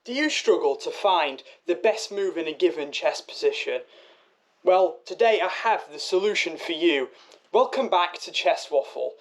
Do you struggle to find the best move in a given chess position? Well, today I have the solution for you. Welcome back to Chess Waffle.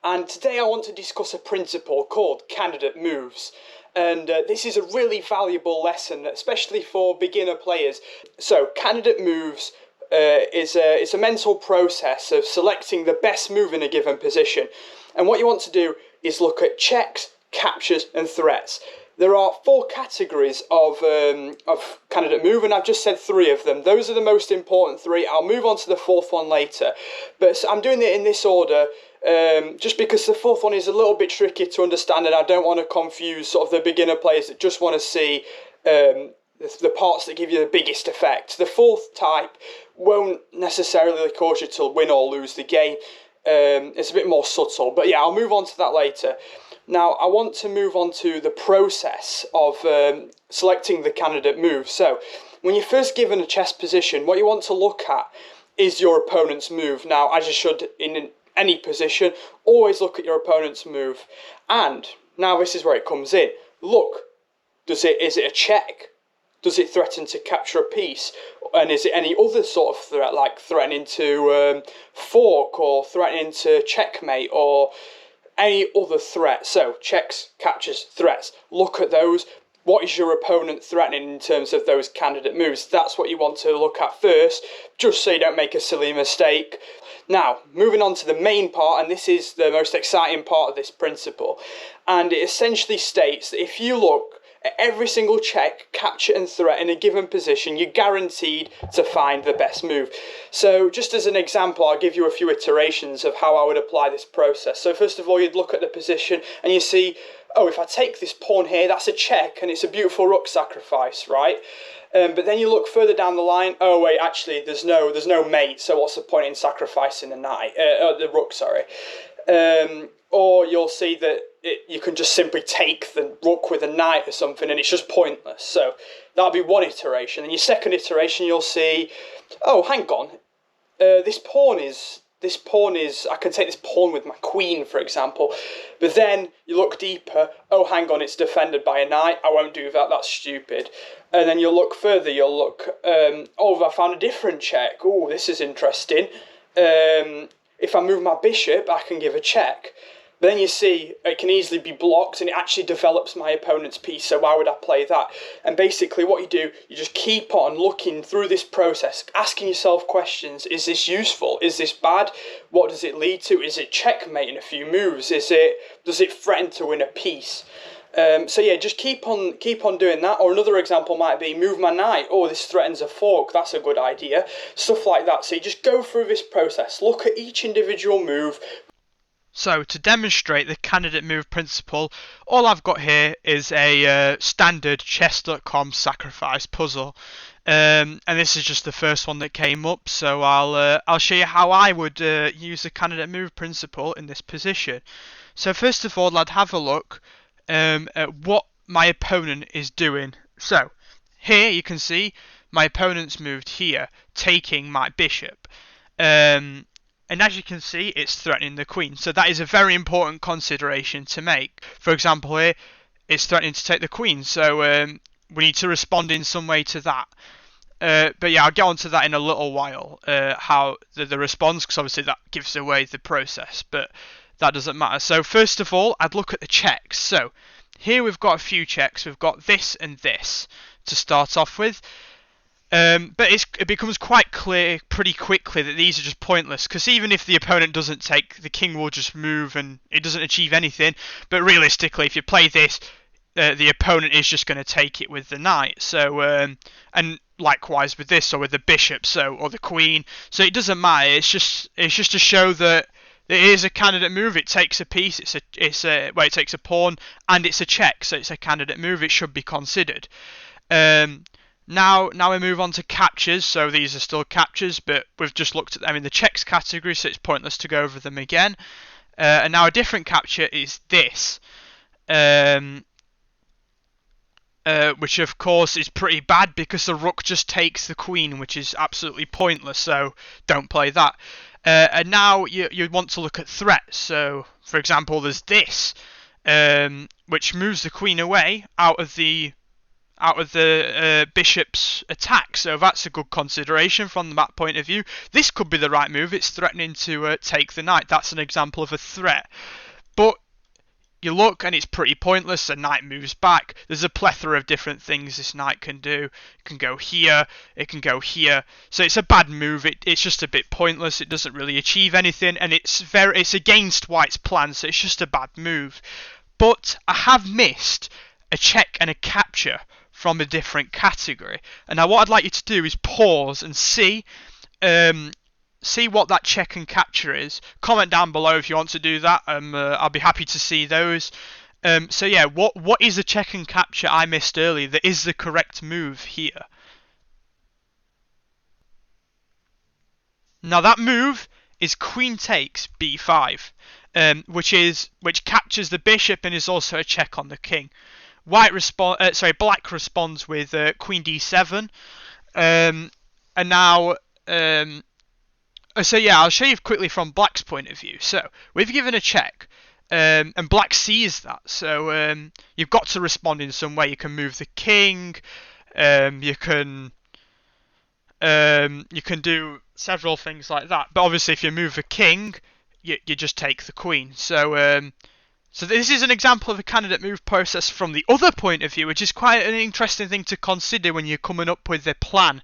And today I want to discuss a principle called candidate moves. And this is a really valuable lesson, especially for beginner players. So, candidate moves is a mental process of selecting the best move in a given position. And what you want to do is look at checks, captures, and threats. There are 4 categories of candidate move, and I've just said 3 of them. Those are the most important 3. I'll move on to the 4th one later, but I'm doing it in this order just because the 4th one is a little bit tricky to understand, and I don't want to confuse sort of the beginner players that just want to see the parts that give you the biggest effect. The 4th type won't necessarily cause you to win or lose the game. It's a bit more subtle, but yeah, I'll move on to that later. Now, I want to move on to the process of selecting the candidate move. So, when you're first given a chess position, what you want to look at is your opponent's move. Now, as you should in any position, always look at your opponent's move. And now this is where it comes in. Look, is it a check? Does it threaten to capture a piece? And is it any other sort of threat, like threatening to fork or threatening to checkmate or any other threat? So, checks, captures, threats. Look at those. What is your opponent threatening in terms of those candidate moves? That's what you want to look at first, just so you don't make a silly mistake. Now, moving on to the main part, and this is the most exciting part of this principle. And it essentially states that if you look at every single check, capture and threat in a given position, you're guaranteed to find the best move. So just as an example, I'll give you a few iterations of how I would apply this process. So first of all, you'd look at the position and you see, oh, if I take this pawn here, that's a check and it's a beautiful rook sacrifice, right? But then you look further down the line, oh wait, actually there's no mate, so what's the point in sacrificing the rook, sorry. Or you'll see that you can just simply take the rook with a knight or something and it's just pointless. So that'll be one iteration. And your second iteration, you'll see, oh, hang on, this pawn is, I can take this pawn with my queen, for example. But then you look deeper, oh, hang on, it's defended by a knight. I won't do that, that's stupid. And then you'll look further, you'll look, oh, I found a different check. Oh, this is interesting. If I move my bishop, I can give a check. But then you see it can easily be blocked and it actually develops my opponent's piece, so why would I play that? And basically what you do, you just keep on looking through this process, asking yourself questions. Is this useful? Is this bad? What does it lead to? Is it checkmate in a few moves? Does it threaten to win a piece? So yeah, just keep on doing that. Or another example might be move my knight. Oh, this threatens a fork. That's a good idea. Stuff like that. So you just go through this process. Look at each individual move. So to demonstrate the candidate move principle, all I've got here is a standard chess.com sacrifice puzzle. And this is just the first one that came up, so I'll show you how I would use the candidate move principle in this position. So first of all, I'd have a look at what my opponent is doing. So here you can see my opponent's moved here, taking my bishop. And as you can see, it's threatening the queen. So that is a very important consideration to make. For example here, it's threatening to take the queen. So we need to respond in some way to that. But yeah, I'll get onto that in a little while, how the response, because obviously that gives away the process. But that doesn't matter. So first of all, I'd look at the checks. So here we've got a few checks. We've got this and this to start off with. But it becomes quite clear pretty quickly that these are just pointless, because even if the opponent doesn't take, the king will just move and it doesn't achieve anything. But realistically, if you play this, the opponent is just going to take it with the knight. So and likewise with this, or with the bishop, or the queen. So it doesn't matter. It's just to show that it is a candidate move. It takes a piece. It takes a pawn and it's a check. So it's a candidate move. It should be considered. Now we move on to captures. So these are still captures, but we've just looked at them in the checks category, so it's pointless to go over them again. And now a different capture is this, which of course is pretty bad because the rook just takes the queen, which is absolutely pointless, so don't play that. And now you want to look at threats. So for example, there's this, which moves the queen away out of the bishop's attack, so that's a good consideration from that point of view. This could be the right move. It's threatening to take the knight. That's an example of a threat. But you look and it's pretty pointless. The knight moves back. There's a plethora of different things this knight can do. It can go here, it can go here. So it's a bad move. It's just a bit pointless. It doesn't really achieve anything, and it's against white's plan, so it's just a bad move. But I have missed a check and a capture from a different category. And now what I'd like you to do is pause and see what that check and capture is. Comment down below if you want to do that. I'll be happy to see those. So yeah, what is the check and capture I missed earlier that is the correct move here? Now that move is queen takes b5, which captures the bishop and is also a check on the king. Black responds with queen d7, and now. So yeah, I'll show you quickly from black's point of view. So we've given a check, and black sees that. So you've got to respond in some way. You can move the king. You can do several things like that. But obviously, if you move the king, you just take the queen. So this is an example of a candidate move process from the other point of view, which is quite an interesting thing to consider when you're coming up with a plan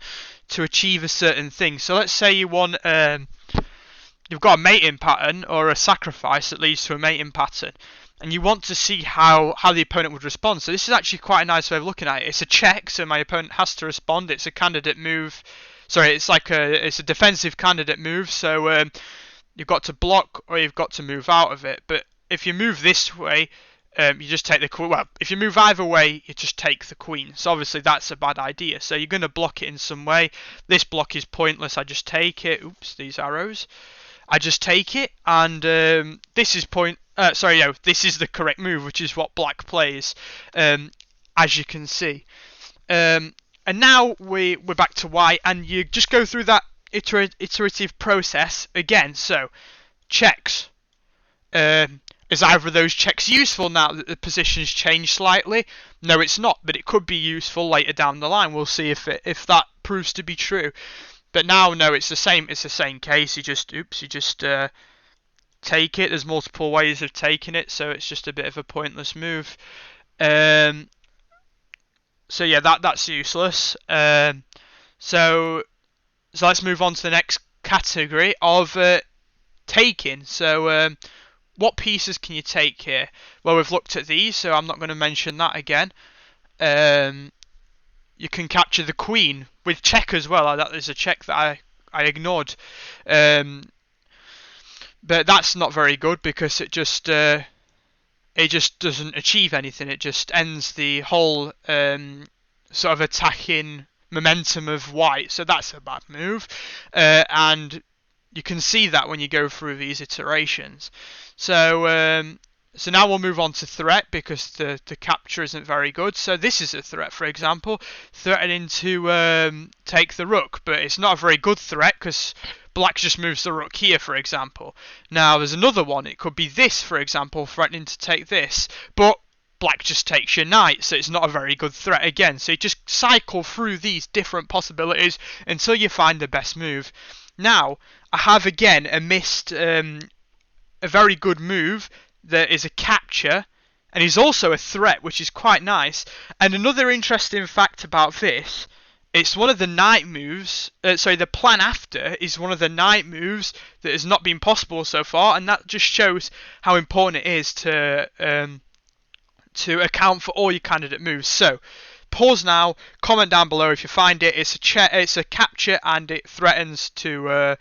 to achieve a certain thing. So let's say you want, you've got a mating pattern or a sacrifice that leads to a mating pattern, and you want to see how the opponent would respond. So this is actually quite a nice way of looking at it. It's a check, so my opponent has to respond. It's a candidate move. Sorry, it's a defensive candidate move. So you've got to block or you've got to move out of it. But if you move this way, you just take the queen. Well, if you move either way, you just take the queen. So obviously that's a bad idea. So you're going to block it in some way. This block is pointless. I just take it. Oops, these arrows. I just take it, and this is this is the correct move, which is what black plays, as you can see. And now we're back to white, and you just go through that iterative process again. So checks. Is either of those checks useful now that the position's changed slightly? No, it's not, but it could be useful later down the line. We'll see if that proves to be true. But now, no, it's the same. It's the same case. You just take it. There's multiple ways of taking it, so it's just a bit of a pointless move. So yeah, that's useless. So let's move on to the next category of taking. So what pieces can you take here? Well, we've looked at these, so I'm not going to mention that again. You can capture the queen with check as well. That is a check that I ignored. But that's not very good because it just doesn't achieve anything. It just ends the whole sort of attacking momentum of white. So that's a bad move. And you can see that when you go through these iterations. So now we'll move on to threat because the capture isn't very good. So this is a threat, for example, threatening to take the rook, but it's not a very good threat because black just moves the rook here, for example. Now there's another one. It could be this, for example, threatening to take this, but black just takes your knight, so it's not a very good threat again. So you just cycle through these different possibilities until you find the best move. Now I have again missed a very good move that is a capture and is also a threat, which is quite nice. And another interesting fact about this, it's one of the knight moves, the plan after is one of the knight moves that has not been possible so far, and that just shows how important it is to account for all your candidate moves. So pause now, comment down below if you find it. It's a capture, and it threatens to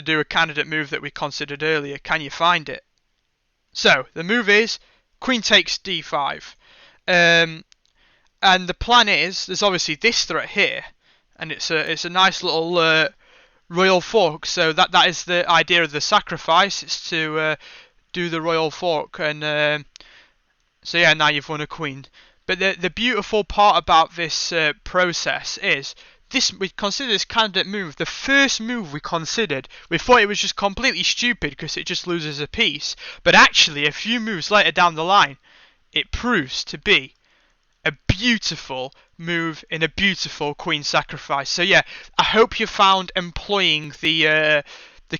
do a candidate move that we considered earlier. Can you find it? So the move is queen takes d5, and the plan is there's obviously this threat here, and it's a nice little royal fork. So that is the idea of the sacrifice. It's to do the royal fork, and so yeah, now you've won a queen. But the beautiful part about this process is we consider this candidate move the first move we considered. We thought it was just completely stupid because it just loses a piece, but actually a few moves later down the line it proves to be a beautiful move in a beautiful queen sacrifice. So yeah, I hope you found employing the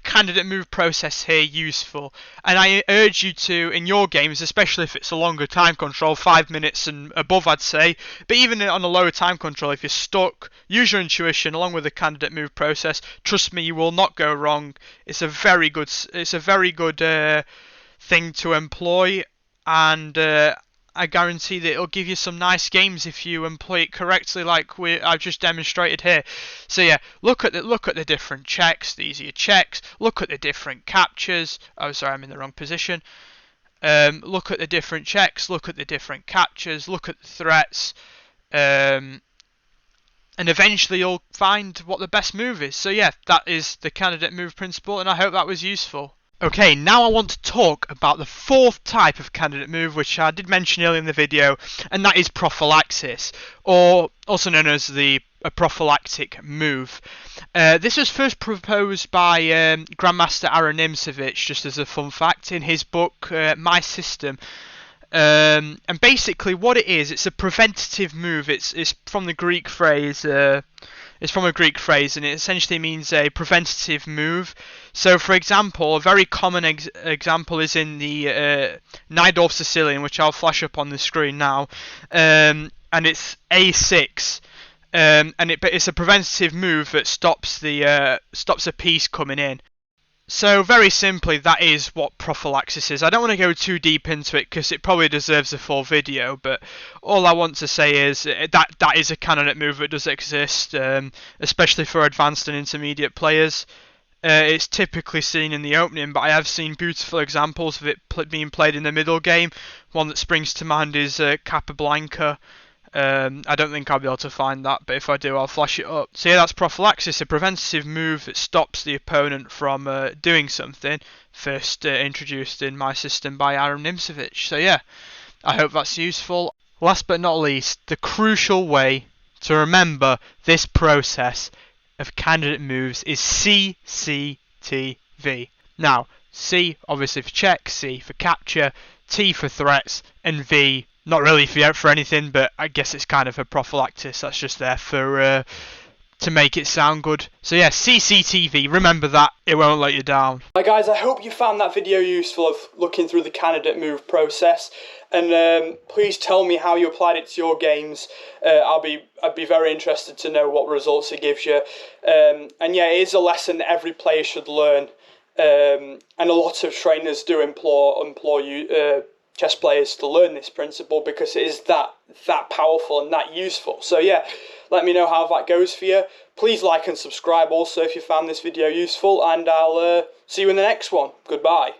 candidate move process here useful, and I urge you to, in your games, especially if it's a longer time control, 5 minutes and above I'd say, but even on a lower time control, if you're stuck, use your intuition along with the candidate move process. Trust me, you will not go wrong. It's a very good thing to employ, and I guarantee that it'll give you some nice games if you employ it correctly, like I've just demonstrated here. So yeah, look at the different checks. These are your checks. Look at the different captures. Oh, sorry, I'm in the wrong position. Look at the different checks. Look at the different captures. Look at the threats. And eventually you'll find what the best move is. So yeah, that is the candidate move principle, and I hope that was useful. Okay, now I want to talk about the fourth type of candidate move, which I did mention earlier in the video, and that is prophylaxis, or also known as a prophylactic move. This was first proposed by Grandmaster Aaron, just as a fun fact, in his book My System. And basically, what it is, it's a preventative move. It's from the Greek phrase. It's from a Greek phrase, and it essentially means a preventative move. So, for example, a very common example is in the Najdorf Sicilian, which I'll flash up on the screen now, and it's A6. But it's a preventative move that stops a piece coming in. So very simply, that is what prophylaxis is. I don't want to go too deep into it because it probably deserves a full video, but all I want to say is that is a candidate move that does exist, especially for advanced and intermediate players. It's typically seen in the opening, but I have seen beautiful examples of it being played in the middle game. One that springs to mind is Capablanca. I don't think I'll be able to find that, but if I do, I'll flash it up. So yeah, that's prophylaxis, a preventative move that stops the opponent from doing something, first introduced in My System by Aaron Nimcevich. So yeah, I hope that's useful. Last but not least, the crucial way to remember this process of candidate moves is CCTV. Now, C obviously for check, C for capture, T for threats, and V not really for anything, but I guess it's kind of a prophylaxis. That's just there for to make it sound good. So yeah, CCTV, remember that, it won't let you down. Hi guys, I hope you found that video useful of looking through the candidate move process, and please tell me how you applied it to your games. I'd be very interested to know what results it gives you. And yeah, it is a lesson that every player should learn, and a lot of trainers do implore you chess players to learn this principle because it is that powerful and that useful. So yeah, let me know how that goes for you. Please like and subscribe also if you found this video useful, and I'll see you in the next one. Goodbye.